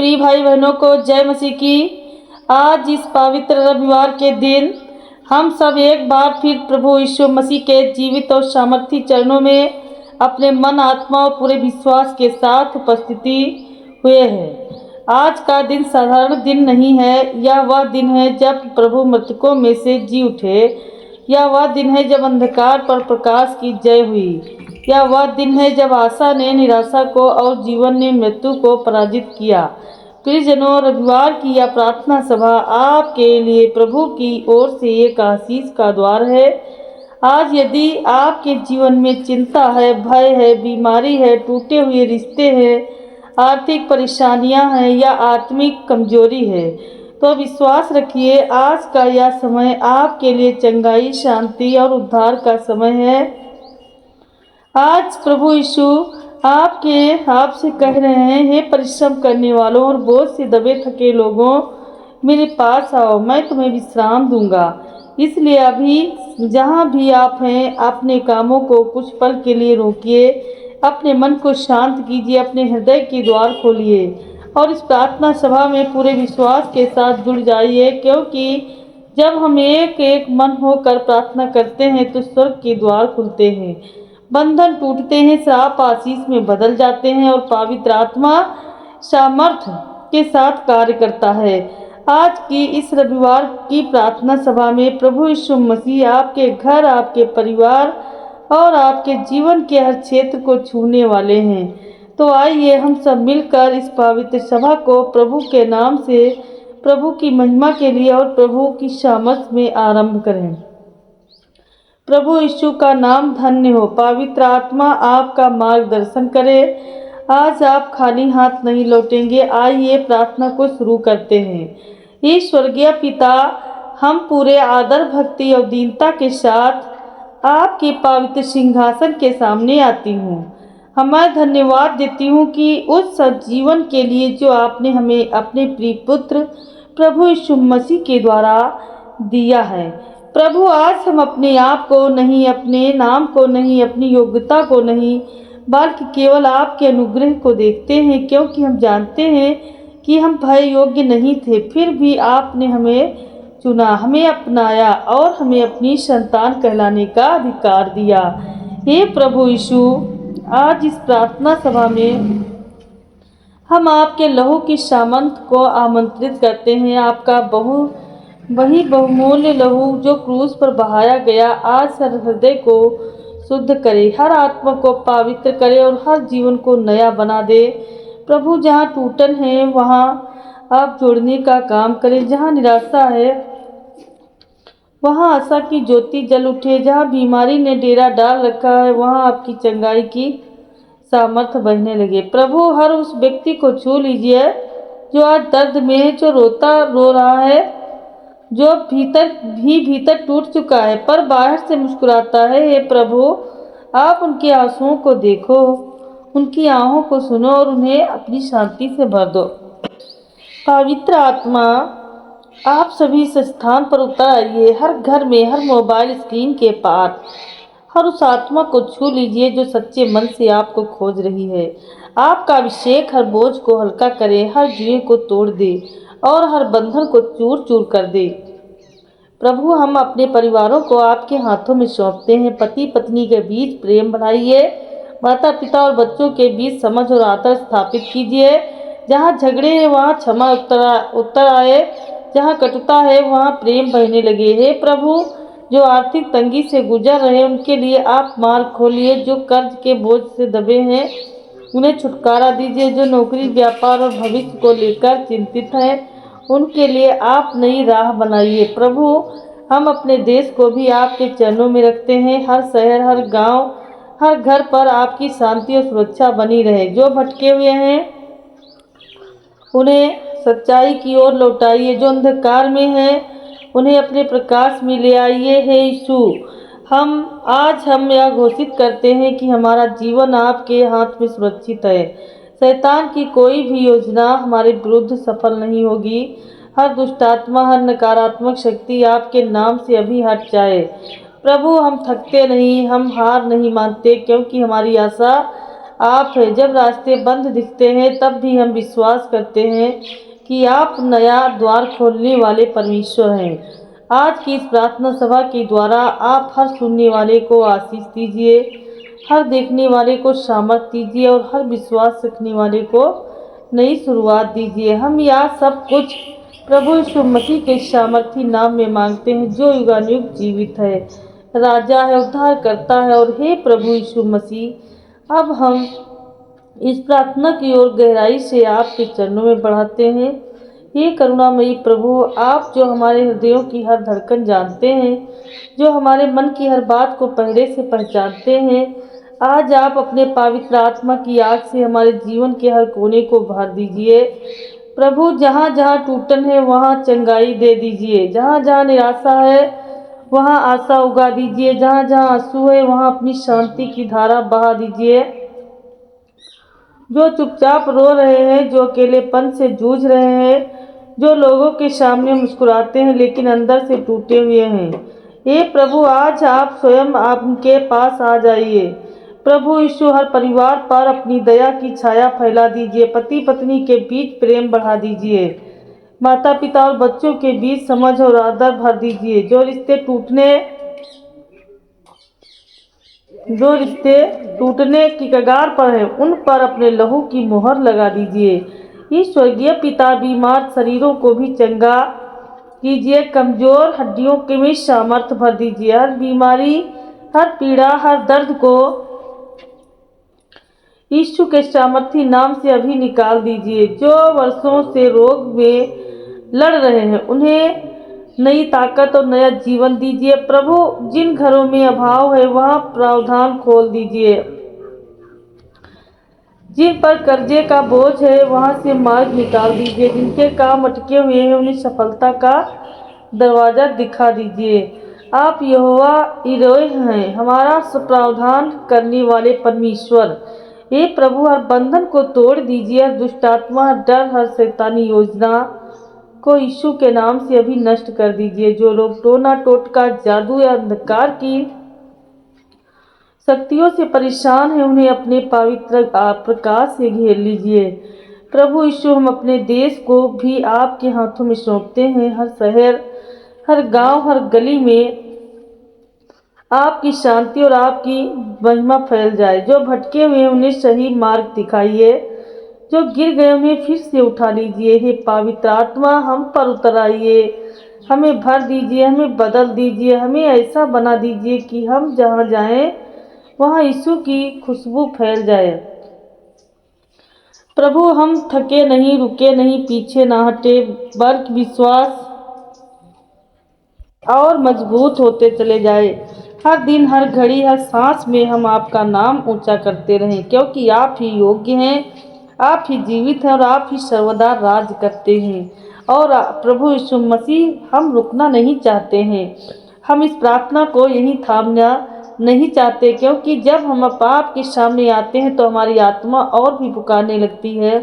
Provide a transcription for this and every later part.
प्रिय भाई बहनों को जय मसीह की। आज इस पवित्र रविवार के दिन हम सब एक बार फिर प्रभु यीशु मसीह के जीवित और सामर्थी चरणों में अपने मन, आत्मा और पूरे विश्वास के साथ उपस्थिति हुए हैं। आज का दिन साधारण दिन नहीं है। यह वह दिन है जब प्रभु मृतकों में से जी उठे। यह वह दिन है जब अंधकार पर प्रकाश की जय हुई। यह वह दिन है जब आशा ने निराशा को और जीवन ने मृत्यु को पराजित किया। प्रियजनों, रविवार की यह प्रार्थना सभा आपके लिए प्रभु की ओर से एक आशीष का द्वार है। आज यदि आपके जीवन में चिंता है, भय है, बीमारी है, टूटे हुए रिश्ते हैं, आर्थिक परेशानियां हैं या आत्मिक कमजोरी है, तो विश्वास रखिए आज का यह समय आपके लिए चंगाई, शांति और उद्धार का समय है। आज प्रभु यीशु आपसे कह रहे हैं, हे परिश्रम करने वालों और बोझ से दबे थके लोगों, मेरे पास आओ, मैं तुम्हें विश्राम दूंगा। इसलिए अभी जहाँ भी आप हैं, अपने कामों को कुछ पल के लिए रोकिए, अपने मन को शांत कीजिए, अपने हृदय के द्वार खोलिए और इस प्रार्थना सभा में पूरे विश्वास के साथ जुड़ जाइए, क्योंकि जब हम एक एक मन होकर प्रार्थना करते हैं तो स्वर्ग के द्वार खुलते हैं, बंधन टूटते हैं, श्राप आशीष में बदल जाते हैं और पवित्र आत्मा सामर्थ्य के साथ कार्य करता है। आज की इस रविवार की प्रार्थना सभा में प्रभु यीशु मसीह आपके घर, आपके परिवार और आपके जीवन के हर क्षेत्र को छूने वाले हैं। तो आइए हम सब मिलकर इस पवित्र सभा को प्रभु के नाम से, प्रभु की महिमा के लिए और प्रभु की सामर्थ्य में आरंभ करें। प्रभु यीशु का नाम धन्य हो। पवित्र आत्मा आपका मार्गदर्शन करे। आज आप खाली हाथ नहीं लौटेंगे। आइए प्रार्थना को शुरू करते हैं। हे स्वर्गीय पिता, हम पूरे आदर, भक्ति और दीनता के साथ आपके पवित्र सिंहासन के सामने आती हूँ। मैं धन्यवाद देती हूँ कि उस सजीवन के लिए जो आपने हमें अपने प्रिय पुत्र प्रभु यीशु मसीह के द्वारा दिया है। प्रभु, आज हम अपने आप को नहीं, अपने नाम को नहीं, अपनी योग्यता को नहीं, बल्कि केवल आपके अनुग्रह को देखते हैं, क्योंकि हम जानते हैं कि हम भय योग्य नहीं थे, फिर भी आपने हमें चुना, हमें अपनाया और हमें अपनी संतान कहलाने का अधिकार दिया। हे प्रभु यीशु, आज इस प्रार्थना सभा में हम आपके लहू की सामर्थ को आमंत्रित करते हैं। आपका वही बहुमूल्य लहू जो क्रूस पर बहाया गया, आज हर हृदय को शुद्ध करे, हर आत्मा को पवित्र करे और हर जीवन को नया बना दे। प्रभु, जहाँ टूटन है वहाँ आप जोड़ने का काम करें, जहाँ निराशा है वहाँ आशा की ज्योति जल उठे, जहाँ बीमारी ने डेरा डाल रखा है वहाँ आपकी चंगाई की सामर्थ्य बहने लगे। प्रभु, हर उस व्यक्ति को छू लीजिए जो आज दर्द में है, जो रो रहा है, जो भीतर टूट चुका है पर बाहर से मुस्कुराता है। हे प्रभु, आप उनके आंसुओं को देखो, उनकी आहों को सुनो और उन्हें अपनी शांति से भर दो। पवित्र आत्मा, आप सभी इस स्थान पर उतर आइए, हर घर में, हर मोबाइल स्क्रीन के पार, हर उस आत्मा को छू लीजिए जो सच्चे मन से आपको खोज रही है। आपका अभिषेक हर बोझ को हल्का करे, हर जुए को तोड़ दे और हर बंधन को चूर चूर कर दे। प्रभु, हम अपने परिवारों को आपके हाथों में सौंपते हैं। पति पत्नी के बीच प्रेम बढ़ाइए, माता पिता और बच्चों के बीच समझ और आदर स्थापित कीजिए। जहाँ झगड़े हैं वहाँ क्षमा उत्तर आए, जहाँ कटुता है वहाँ प्रेम बहने लगे। हे प्रभु, जो आर्थिक तंगी से गुजर रहे हैं उनके लिए आप मार्ग खोलिए, जो कर्ज के बोझ से दबे हैं उन्हें छुटकारा दीजिए, जो नौकरी, व्यापार और भविष्य को लेकर चिंतित हैं उनके लिए आप नई राह बनाइए। प्रभु, हम अपने देश को भी आपके चरणों में रखते हैं। हर शहर, हर गांव, हर घर पर आपकी शांति और सुरक्षा बनी रहे। जो भटके हुए हैं उन्हें सच्चाई की ओर लौटाइए, जो अंधकार में हैं उन्हें अपने प्रकाश में ले आइए। हे यीशु, हम यह घोषित करते हैं कि हमारा जीवन आपके हाथ में सुरक्षित है। शैतान की कोई भी योजना हमारे विरुद्ध सफल नहीं होगी। हर दुष्टात्मा, हर नकारात्मक शक्ति आपके नाम से अभी हट जाए। प्रभु, हम थकते नहीं, हम हार नहीं मानते, क्योंकि हमारी आशा आप हैं। जब रास्ते बंद दिखते हैं तब भी हम विश्वास करते हैं कि आप नया द्वार खोलने वाले परमेश्वर हैं। आज की इस प्रार्थना सभा के द्वारा आप हर सुनने वाले को आशीष दीजिए, हर देखने वाले को सामर्थ दीजिए और हर विश्वास रखने वाले को नई शुरुआत दीजिए। हम यह सब कुछ प्रभु यीशु मसीह के सामर्थी नाम में मांगते हैं, जो युगानुयुग जीवित है, राजा है, उद्धार करता है। और हे प्रभु यीशु मसीह, अब हम इस प्रार्थना की ओर गहराई से आपके चरणों में बढ़ाते हैं। हे करुणामयी प्रभु, आप जो हमारे हृदयों की हर धड़कन जानते हैं, जो हमारे मन की हर बात को पहले से पहचानते हैं, आज आप अपने पवित्र आत्मा की आग से हमारे जीवन के हर कोने को भर दीजिए। प्रभु, जहाँ जहाँ टूटन है वहाँ चंगाई दे दीजिए, जहाँ जहाँ निराशा है वहाँ आशा उगा दीजिए, जहाँ जहाँ आंसू है वहाँ अपनी शांति की धारा बहा दीजिए। जो चुपचाप रो रहे हैं, जो अकेलेपन से जूझ रहे हैं, जो लोगों के सामने मुस्कुराते हैं लेकिन अंदर से टूटे हुए हैं, हे प्रभु, आज आप स्वयं उनके पास आ जाइए। प्रभु यीशु, हर परिवार पर अपनी दया की छाया फैला दीजिए। पति पत्नी के बीच प्रेम बढ़ा दीजिए, माता पिता और बच्चों के बीच समझ और आदर भर दीजिए। जो रिश्ते टूटने की कगार पर हैं, उन पर अपने लहू की मोहर लगा दीजिए। ये स्वर्गीय पिता, बीमार शरीरों को भी चंगा कीजिए, कमजोर हड्डियों के में सामर्थ्य भर दीजिए। हर बीमारी, हर पीड़ा, हर दर्द को यीशु के सामर्थी नाम से अभी निकाल दीजिए। जो वर्षों से रोग में लड़ रहे हैं, उन्हें नई ताकत और नया जीवन दीजिए। प्रभु, जिन घरों में अभाव है वहाँ प्रावधान खोल दीजिए, जिन पर कर्जे का बोझ है वहाँ से मार्ग निकाल दीजिए, जिनके काम अटके हुए हैं उन्हें सफलता का दरवाजा दिखा दीजिए। आप यहोवा इरोह हैं, हमारा प्रावधान करने वाले परमेश्वर। हे प्रभु, हर बंधन को तोड़ दीजिए, हर दुष्ट आत्मा, हर डर, हर शैतानी योजना को यीशु के नाम से अभी नष्ट कर दीजिए। जो लोग टोना टोटका, जादू या अंधकार की शक्तियों से परेशान हैं, उन्हें अपने पवित्र प्रकाश से घेर लीजिए। प्रभु यीशु, हम अपने देश को भी आपके हाथों में सौंपते हैं। हर शहर, हर गांव, हर गली में आपकी शांति और आपकी महिमा फैल जाए। जो भटके हुए हैं उन्हें सही मार्ग दिखाइए, जो गिर गए उन्हें फिर से उठा लीजिए। हे पवित्र आत्मा, हम पर उतर आइए, हमें भर दीजिए, हमें बदल दीजिए, हमें ऐसा बना दीजिए कि हम जहाँ जाएं वहाँ यीशु की खुशबू फैल जाए। प्रभु, हम थके नहीं, रुके नहीं, पीछे ना हटे, बल्कि विश्वास और मजबूत होते चले जाए। हर दिन, हर घड़ी, हर सांस में हम आपका नाम ऊंचा करते रहें, क्योंकि आप ही योग्य हैं, आप ही जीवित हैं और आप ही सर्वदा राज करते हैं। और प्रभु यीशु मसीह, हम रुकना नहीं चाहते हैं, हम इस प्रार्थना को यहीं थामना नहीं चाहते, क्योंकि जब हम पाप के सामने आते हैं तो हमारी आत्मा और भी पुकारने लगती है।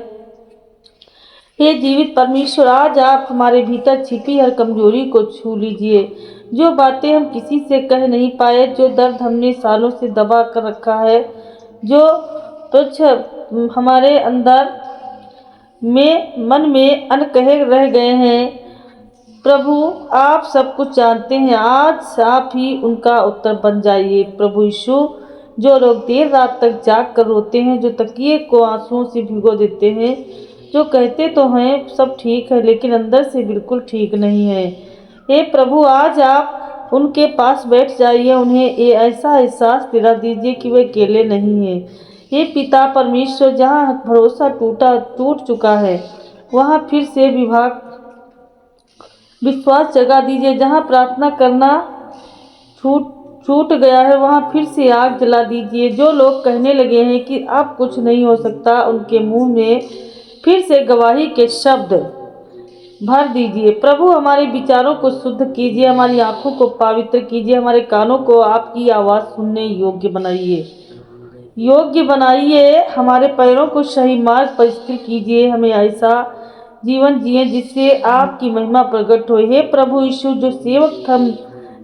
हे जीवित परमेश्वर, आज आप हमारे भीतर छिपी हर कमजोरी को छू लीजिए। जो बातें हम किसी से कह नहीं पाए, जो दर्द हमने सालों से दबा कर रखा है, जो तुच्छ हमारे अंदर में मन में अनकहे रह गए हैं, प्रभु आप सब कुछ जानते हैं। आज आप ही उनका उत्तर बन जाइए। प्रभु यीशु, जो लोग देर रात तक जाग कर रोते हैं, जो तकिए को आंसुओं से भिगो देते हैं, जो कहते तो हैं सब ठीक है लेकिन अंदर से बिल्कुल ठीक नहीं है, हे प्रभु, आज आप उनके पास बैठ जाइए, उन्हें ये ऐसा एहसास दिला दीजिए कि वे अकेले नहीं हैं। हे पिता परमेश्वर, जहाँ भरोसा टूट चुका है वहाँ फिर से विश्वास जगा दीजिए। जहाँ प्रार्थना करना छूट गया है वहाँ फिर से आग जला दीजिए। जो लोग कहने लगे हैं कि अब कुछ नहीं हो सकता, उनके मुंह में फिर से गवाही के शब्द भर दीजिए। प्रभु, हमारे विचारों को शुद्ध कीजिए, हमारी आंखों को पवित्र कीजिए, हमारे कानों को आपकी आवाज़ सुनने योग्य बनाइए, हमारे पैरों को सही मार्ग पर स्थिर कीजिए। हमें ऐसा जीवन जिए जिससे आपकी महिमा प्रकट हो। हे प्रभु यीशु, जो सेवक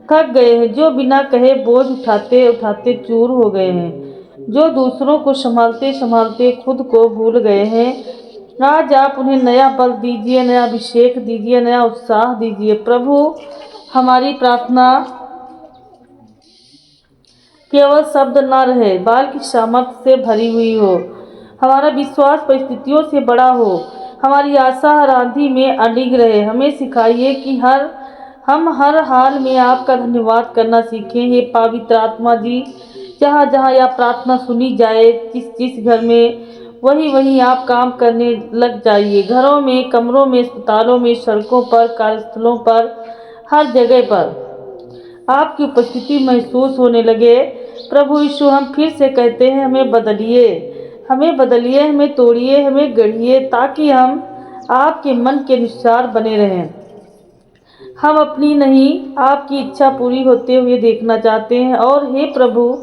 थक गए हैं, जो बिना कहे बोझ उठाते उठाते चूर हो गए हैं, जो दूसरों को संभालते संभालते खुद को भूल गए हैं। आज आप उन्हें नया बल दीजिए, नया अभिषेक दीजिए, नया उत्साह दीजिए। प्रभु, हमारी प्रार्थना केवल शब्द न रहे बल्कि सामर्थ्य से भरी हुई हो। हमारा विश्वास परिस्थितियों से बड़ा हो, हमारी आशा हर आंधी में अडिग रहे। हमें सिखाइए कि हम हर हाल में आपका धन्यवाद करना सीखें। हे पवित्र आत्मा जी, जहाँ जहाँ यह प्रार्थना सुनी जाए, जिस जिस घर में, वहीं वहीं आप काम करने लग जाइए। घरों में, कमरों में, अस्पतालों में, सड़कों पर, कार्यस्थलों पर, हर जगह पर आपकी उपस्थिति महसूस होने लगे। प्रभु यीशु, हम फिर से कहते हैं, हमें बदलिए, हमें बदलिए, हमें तोड़िए, हमें गढ़िए, ताकि हम आपके मन के अनुसार बने रहें। हम अपनी नहीं, आपकी इच्छा पूरी होते हुए देखना चाहते हैं। और हे प्रभु,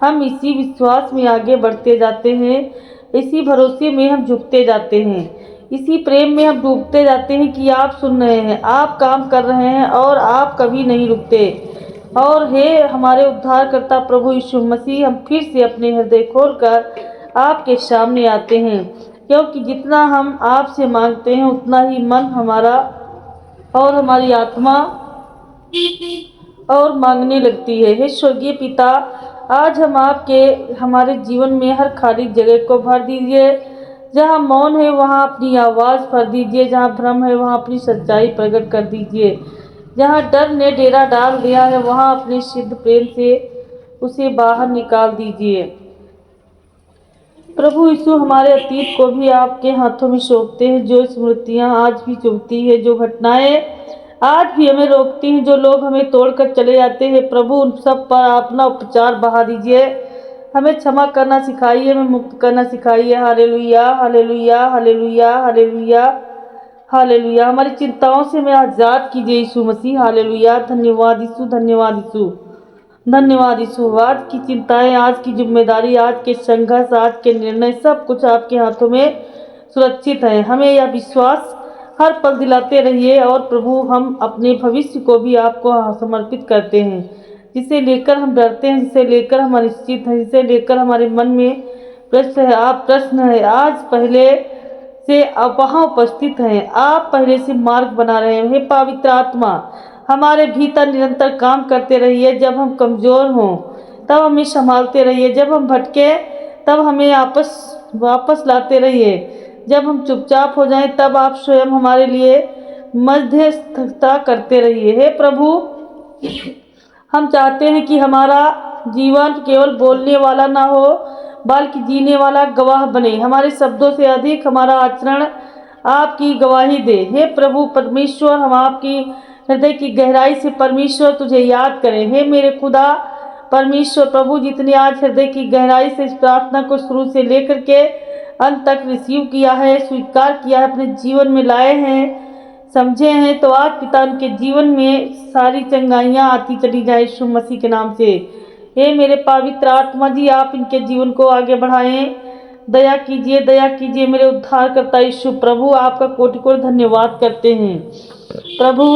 हम इसी विश्वास में आगे बढ़ते जाते हैं, इसी भरोसे में हम झुकते जाते हैं, इसी प्रेम में हम डूबते जाते हैं कि आप सुन रहे हैं, आप काम कर रहे हैं और आप कभी नहीं रुकते। और हे हमारे उद्धारकर्ता प्रभु यीशु मसीह, हम फिर से अपने हृदय खोलकर आपके सामने आते हैं, क्योंकि जितना हम आपसे मांगते हैं उतना ही मन हमारा और हमारी आत्मा और मांगने लगती है। हे स्वर्गीय पिता, आज हम आपके हमारे जीवन में हर खाली जगह को भर दीजिए। जहाँ मौन है वहाँ अपनी आवाज़ भर दीजिए, जहाँ भ्रम है वहाँ अपनी सच्चाई प्रकट कर दीजिए, जहाँ डर ने डेरा डाल दिया है वहाँ अपने सिद्ध प्रेम से उसे बाहर निकाल दीजिए। प्रभु यीशु, हमारे अतीत को भी आपके हाथों में सौंपते हैं। जो स्मृतियाँ आज भी चुभती है, जो घटनाएं आज भी हमें रोकती हैं, जो लोग हमें तोड़कर चले जाते हैं, प्रभु उन सब पर अपना उपचार बहा दीजिए। हमें क्षमा करना सिखाइए, हमें मुक्त करना सिखाइए। Hallelujah, hallelujah, hallelujah, hallelujah, hallelujah. हमारी चिंताओं से हमें आज़ाद कीजिए यीशु मसीह। हालेलुया। धन्यवाद यीशु, धन्यवाद यीशु, धन्यवाद यीशु। आज की चिंताएं, आज की जिम्मेदारी, आज के संघर्ष, आज के निर्णय, सब कुछ आपके हाथों में सुरक्षित है। हमें यह विश्वास हर पल दिलाते रहिए। और प्रभु, हम अपने भविष्य को भी आपको समर्पित करते हैं, जिसे लेकर हम डरते हैं, जिसे लेकर हम अनिश्चित हैं, जिसे लेकर हमारे मन में प्रश्न है। आप प्रश्न है आज पहले से आप वहाँ उपस्थित हैं, आप पहले से मार्ग बना रहे हैं। हे पवित्र आत्मा, हमारे भीतर निरंतर काम करते रहिए। जब हम कमज़ोर हों तब हमें संभालते रहिए, जब हम भटके तब हमें वापस लाते रहिए, जब हम चुपचाप हो जाएं तब आप स्वयं हमारे लिए मध्यस्थता करते रहिए। हे प्रभु, हम चाहते हैं कि हमारा जीवन केवल बोलने वाला ना हो बल्कि जीने वाला गवाह बने। हमारे शब्दों से अधिक हमारा आचरण आपकी गवाही दे। हे प्रभु परमेश्वर, हम आपकी हृदय की गहराई से परमेश्वर तुझे याद करें। हे मेरे खुदा परमेश्वर प्रभु, जितने आज हृदय की गहराई से इस प्रार्थना को शुरू से लेकर के अंत तक रिसीव किया है, स्वीकार किया है, अपने जीवन में लाए हैं, समझे हैं, तो आज पिता उनके जीवन में सारी चंगाइयाँ आती चली जाए यीशु मसीह के नाम से। हे मेरे पवित्र आत्मा जी, आप इनके जीवन को आगे बढ़ाएं। दया कीजिए, दया कीजिए मेरे उद्धारकर्ता यीशु। प्रभु, आपका कोटि कोटि धन्यवाद करते हैं। प्रभु,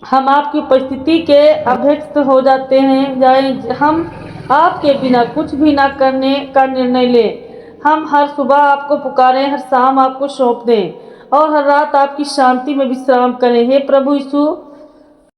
हम आपकी उपस्थिति के अभ्यस्त हो जाते हैं, जाए हम आपके बिना कुछ भी ना करने का निर्णय लें। हम हर सुबह आपको पुकारें, हर शाम आपको सौंप दें और हर रात आपकी शांति में विश्राम करें। हे प्रभु यीशु,